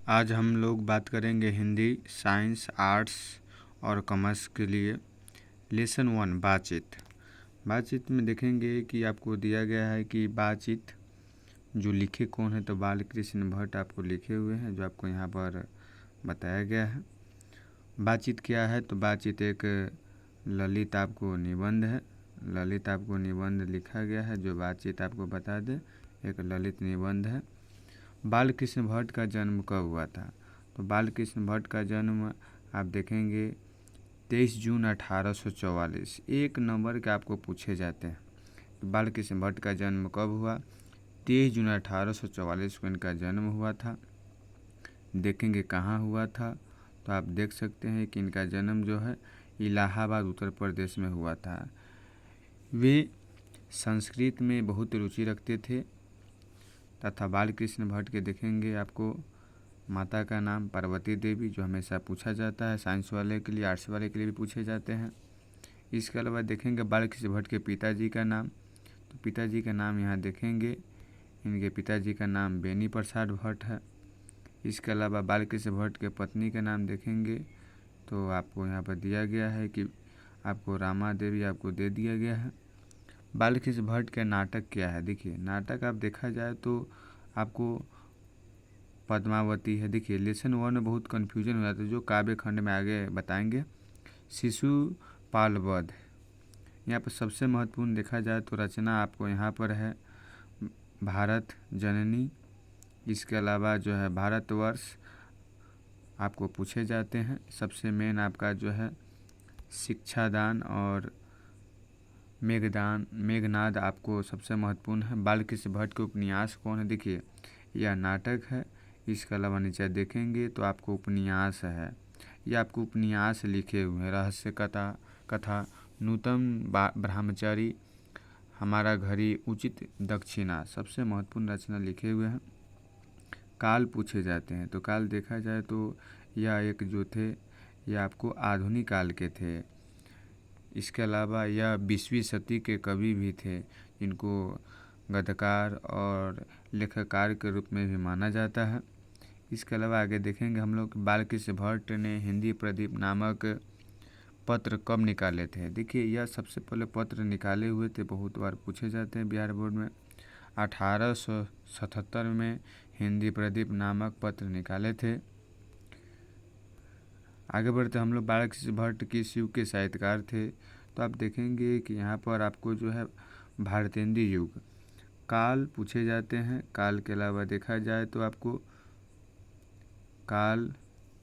आज हम लोग बात करेंगे हिंदी, साइंस, आर्ट्स और कॉमर्स के लिए। लेसन 1 बातचीत। बातचीत में देखेंगे कि आपको दिया गया है कि बातचीत जो लिखे कौन है, तो बाल कृष्ण भट्ट आपको लिखे हुए हैं, जो आपको यहाँ पर बताया गया है। बातचीत क्या है, तो बातचीत एक ललित आपको निबंध है। ललित आपको निबंध लिखा गया है जो बातचीत आपको बता दे, एक ललित निबंध है। बालकृष्ण भट्ट का जन्म कब हुआ था, तो बालकृष्ण भट्ट का जन्म आप देखेंगे 23 जून 1844। एक नंबर के आपको पूछे जाते हैं कि बालकृष्ण भट्ट का जन्म कब हुआ। 23 जून 1844 को इनका जन्म हुआ था। देखेंगे कहाँ हुआ था, तो आप देख सकते हैं कि इनका जन्म जो है इलाहाबाद उत्तर प्रदेश में हुआ था। वे संस्कृत में बहुत रुचि रखते थे तथा बालकृष्ण भट्ट के देखेंगे आपको माता का नाम पार्वती देवी, जो हमेशा पूछा जाता है, साइंस वाले के लिए, आर्ट्स वाले के लिए भी पूछे जाते हैं। इसके अलावा देखेंगे बालकृष्ण भट्ट के पिताजी का नाम, तो पिताजी का नाम यहाँ देखेंगे, इनके पिताजी का नाम बेनी प्रसाद भट्ट है। इसके अलावा बालकृष्ण भट्ट के पत्नी का नाम देखेंगे तो आपको यहाँ पर दिया गया है कि आपको रामा देवी आपको दे दिया गया है। बालकृष्ण भट्ट का नाटक क्या है, देखिए नाटक आप देखा जाए तो आपको पद्मावती है। देखिए लेसन 1 में बहुत कन्फ्यूजन हो जाता है, जो काव्य खंड में आगे बताएंगे। शिशुपाल वध, यहाँ पर सबसे महत्वपूर्ण देखा जाए तो रचना आपको यहाँ पर है भारत जननी। इसके अलावा जो है भारतवर्ष आपको पूछे जाते हैं। सबसे मेन आपका जो है शिक्षादान और मेघनाद आपको सबसे महत्वपूर्ण है। बालकृष्ण भट्ट के उपन्यास कौन है, देखिए यह नाटक है। इसके अलावा नीचे देखेंगे तो आपको उपन्यास है, ये आपको उपन्यास लिखे हुए हैं। रहस्य कथा नूतन ब्रह्मचारी, हमारा घड़ी, उचित दक्षिणा, सबसे महत्वपूर्ण रचना लिखे हुए हैं। काल पूछे जाते हैं, तो काल देखा जाए तो यह एक जो थे यह आपको आधुनिक काल के थे। इसके अलावा यह 20वीं सदी के कवि भी थे, जिनको गद्यकार और लेखकार के रूप में भी माना जाता है। इसके अलावा आगे देखेंगे हम लोग बालकृष्ण भट्ट ने हिंदी प्रदीप नामक पत्र कब निकाले थे। देखिए यह सबसे पहले पत्र निकाले हुए थे, बहुत बार पूछे जाते हैं बिहार बोर्ड में। 1877 में हिंदी प्रदीप नामक पत्र निकाले थे। आगे बढ़ते हम लोग बालकृष्ण भट्ट की शिव के साहित्यकार थे, तो आप देखेंगे कि यहाँ पर आपको जो है भारतेंदु युग, काल पूछे जाते हैं। काल के अलावा देखा जाए तो आपको काल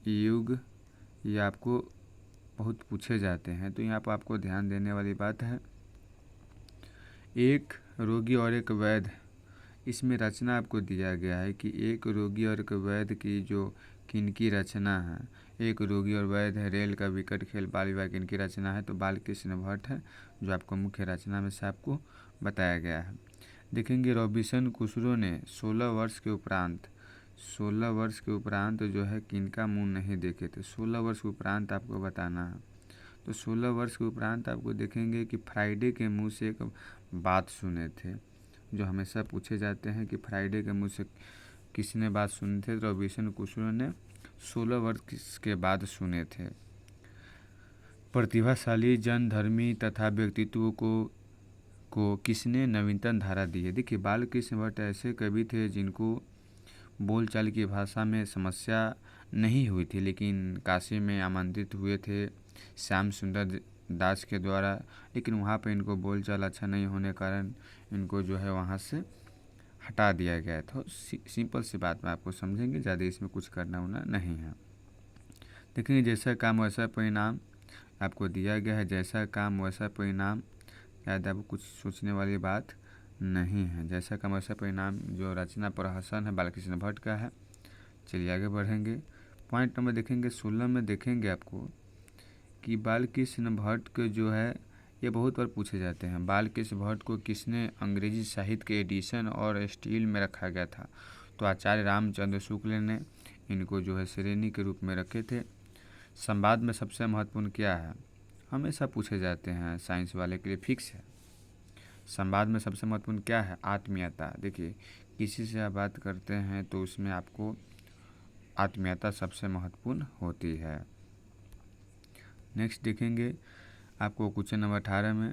युग, ये आपको बहुत पूछे जाते हैं, तो यहाँ पर आपको ध्यान देने वाली बात है। एक रोगी और एक वैद्य, इसमें रचना आपको दिया गया है कि एक रोगी और एक वैद्य की जो किनकी रचना है। एक रोगी और वैद्य है, रेल का विकट खेल, बाल विवाह किनकी रचना है, तो बालकृष्ण भट्ट है, जो आपको मुख्य रचना में से आपको बताया गया है। देखेंगे रॉबिन्सन क्रूसो ने 16 वर्ष के उपरांत 16 वर्ष के उपरांत जो है किनका मुंह नहीं देखे थे। 16 वर्ष के उपरांत आपको बताना है, तो 16 वर्ष के उपरांत आपको देखेंगे कि फ्राइडे के मुंह से एक बात सुने थे, जो हमेशा पूछे जाते हैं कि फ्राइडे के मुंह से किसने बात सुनी थे, तो रॉबिन्सन क्रूसो ने 16 वर्ष के बाद सुने थे। प्रतिभाशाली जनधर्मी तथा व्यक्तित्व को किसने नवीनतम धारा दी है। देखिए बालकृष्ण भट्ट ऐसे कवि थे जिनको बोलचाल की भाषा में समस्या नहीं हुई थी, लेकिन काशी में आमंत्रित हुए थे श्याम सुंदर दास के द्वारा, लेकिन वहाँ पे इनको बोलचाल अच्छा नहीं होने कारण इनको जो है वहाँ से हटा दिया गया था। सिंपल सी बात में आपको समझेंगे, ज़्यादा इसमें कुछ करना उना नहीं है। देखेंगे जैसा काम वैसा परिणाम आपको दिया गया है, जैसा काम वैसा परिणाम, शायद आपको कुछ सोचने वाली बात नहीं है। जैसा काम वैसा परिणाम जो रचना प्रहसन है बालकृष्ण भट्ट का है। चलिए आगे बढ़ेंगे। पॉइंट नंबर देखेंगे 16 में देखेंगे आपको कि बालकृष्ण भट्ट के जो है ये बहुत बार पूछे जाते हैं। बालकृष्ण भट्ट को किसने अंग्रेजी साहित्य के एडिशन और स्टील में रखा गया था, तो आचार्य रामचंद्र शुक्ल ने इनको जो है श्रेणी के रूप में रखे थे। संवाद में सबसे महत्वपूर्ण क्या है, हमेशा पूछे जाते हैं, साइंस वाले के लिए फिक्स है। संवाद में सबसे महत्वपूर्ण क्या है, आत्मीयता। देखिए किसी से आप बात करते हैं तो उसमें आपको आत्मीयता सबसे महत्वपूर्ण होती है। नेक्स्ट देखेंगे आपको क्वेश्चन नंबर 18 में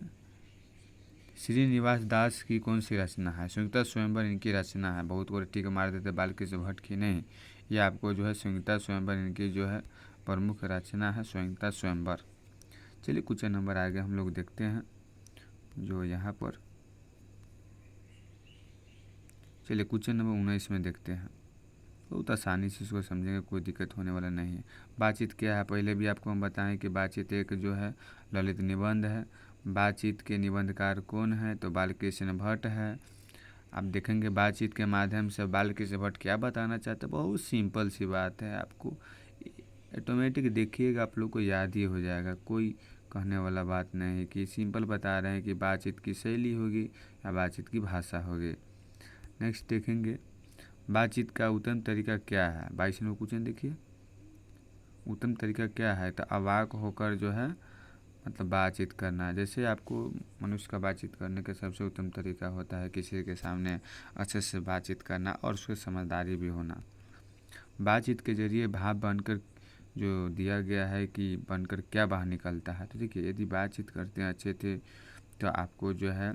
श्रीनिवास दास की कौन सी रचना है। संयुक्ता स्वयंवर इनकी रचना है। बहुत को टिक मार देते बालकृष्ण भट्ट की नहीं, ये आपको जो है संयुक्ता स्वयंवर इनकी जो है प्रमुख रचना है संयुक्ता स्वयंवर। चलिए क्वेश्चन नंबर आगे हम लोग देखते हैं जो यहाँ पर, चलिए क्वेश्चन नंबर 19 में देखते हैं। बहुत आसानी से इसको समझेंगे, कोई दिक्कत होने वाला नहीं है। बातचीत क्या है, पहले भी आपको हम बताएं कि बातचीत एक जो है ललित निबंध है। बातचीत के निबंधकार कौन है, तो बालकृष्ण भट्ट है। आप देखेंगे बातचीत के माध्यम से बालकृष्ण भट्ट क्या बताना चाहते हैं, बहुत सिंपल सी बात है, आपको ऑटोमेटिक देखिएगा आप लोग को याद ही हो जाएगा। कोई कहने वाला बात नहीं है कि सिंपल बता रहे हैं कि बातचीत की शैली होगी या बातचीत की भाषा होगी। नेक्स्ट देखेंगे बातचीत का उत्तम तरीका क्या है। 22वां क्वेश्चन देखिए, उत्तम तरीका क्या है, तो अवाक होकर जो है मतलब बातचीत करना। जैसे आपको मनुष्य का बातचीत करने का सबसे उत्तम तरीका होता है किसी के सामने अच्छे से बातचीत करना और उसकी समझदारी भी होना। बातचीत के जरिए भाव बनकर जो दिया गया है कि बनकर क्या बाहर निकलता है। तो देखिए यदि बातचीत करते हैं अच्छे थे तो आपको जो है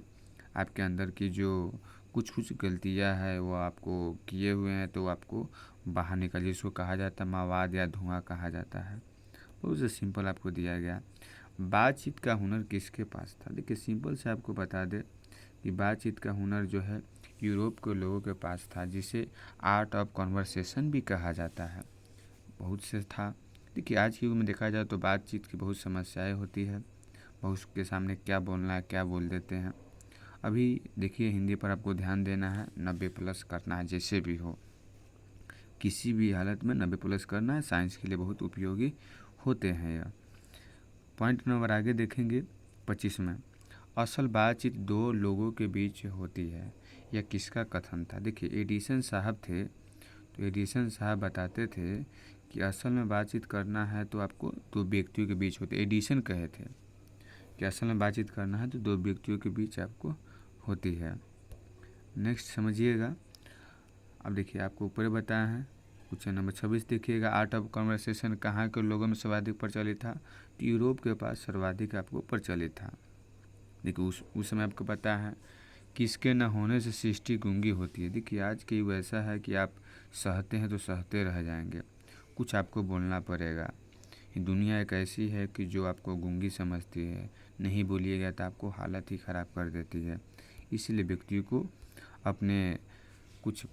आपके अंदर की जो कुछ गलतियां है वो आपको किए हुए हैं तो आपको बाहर निकल, जिसको कहा जाता है मवाद या धुआं कहा जाता है। बहुत से सिंपल आपको दिया गया। बातचीत का हुनर किसके पास था। देखिए सिंपल से आपको बता दे कि बातचीत का हुनर जो है यूरोप के लोगों के पास था, जिसे आर्ट ऑफ कन्वर्सेशन भी कहा जाता है। बहुत से था। देखिए आज के युग में देखा जाए तो बातचीत की बहुत समस्याएं होती है, बहुत के सामने क्या बोलना है क्या बोल देते हैं। अभी देखिए हिंदी पर आपको ध्यान देना है, 90+ करना है जैसे भी हो, किसी भी हालत में 90+ करना है। साइंस के लिए बहुत उपयोगी होते हैं यह। पॉइंट नंबर आगे देखेंगे 25 में, असल बातचीत दो लोगों के बीच होती है, यह किसका कथन था। देखिए एडिसन साहब थे, तो एडिसन साहब बताते थे कि असल में बातचीत करना है तो आपको दो व्यक्तियों के बीच होते। एडिसन कहे थे कि असल में बातचीत करना है तो दो व्यक्तियों के बीच आपको होती है। नेक्स्ट समझिएगा, अब देखिए आपको ऊपर बताया है। क्वेश्चन नंबर 26 देखिएगा, आर्ट ऑफ कन्वर्सेशन कहाँ के लोगों में सर्वाधिक प्रचलित था। तो यूरोप के पास सर्वाधिक आपको प्रचलित था। देखिए उस समय आपको पता है कि इसके न होने से सृष्टि गूंगी होती है। देखिए आज के युग ऐसा है कि आप सहते हैं तो सहते रह जाएंगे, कुछ आपको बोलना पड़ेगा। ये दुनिया एक ऐसी है कि जो आपको गूंगी समझती है, नहीं बोलिएगा तो आपको हालत ही ख़राब कर देती है। इसलिए व्यक्ति को अपने कुछ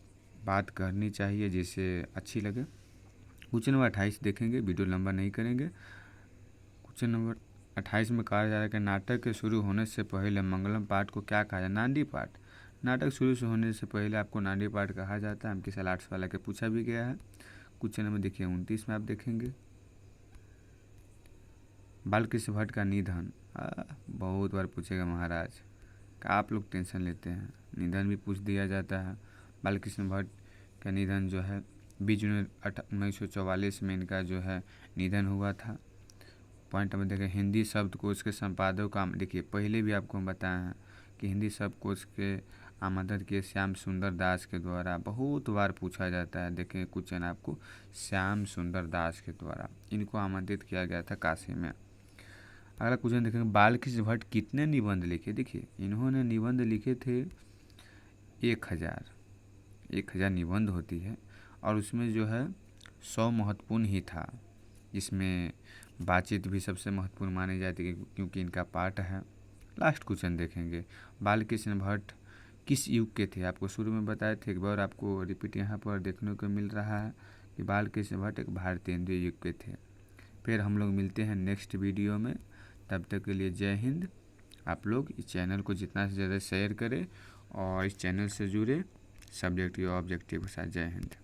बात करनी चाहिए जिससे अच्छी लगे। क्वेश्चन नंबर 28 देखेंगे, वीडियो लंबा नहीं करेंगे। क्वेश्चन नंबर 28 में कहा जा रहा है कि नाटक के शुरू होने से पहले मंगलम पाठ को क्या कहा जाए। नांदी पाठ। नाटक शुरू से होने से पहले आपको नांदी पाठ कहा जाता है। हमके साल आर्ट्स वाला के पूछा भी गया है। क्वेश्चन नंबर देखिए 29 में आप देखेंगे, बालकृष्ण भट्ट का निधन। बहुत बार पूछेगा महाराज, आप लोग टेंशन लेते हैं, निधन भी पूछ दिया जाता है। बालकृष्ण भट्ट का निधन जो है 20 जून 1944 में इनका जो है निधन हुआ था। पॉइंट में देखें, हिंदी शब्दकोश के संपादक का, देखिए पहले भी आपको हम बताए हैं कि हिंदी शब्दकोश के आमंत्रित किए श्याम सुंदर दास के द्वारा। बहुत बार पूछा जाता है, देखें क्वेश्चन आपको, श्याम सुंदर दास के द्वारा इनको आमंत्रित किया गया था काशी में। अगला क्वेश्चन देखेंगे, बालकृष्ण भट्ट कितने निबंध लिखे। देखिए इन्होंने निबंध लिखे थे 1000 निबंध होती है और उसमें जो है 100 महत्वपूर्ण ही था, जिसमें बातचीत भी सबसे महत्वपूर्ण मानी जाती है क्योंकि इनका पाठ है। लास्ट क्वेश्चन देखेंगे, बालकृष्ण भट्ट किस युग के थे। आपको शुरू में बताए थे, एक बार आपको रिपीट यहाँ पर देखने को मिल रहा है कि बालकृष्ण भट्ट एक भारतीय युग के थे। फिर हम लोग मिलते हैं नेक्स्ट वीडियो में, तब तक के लिए जय हिंद। आप लोग इस चैनल को जितना से ज़्यादा शेयर करें और इस चैनल से जुड़े सब्जेक्टिव ऑब्जेक्टिव के साथ। जय हिंद।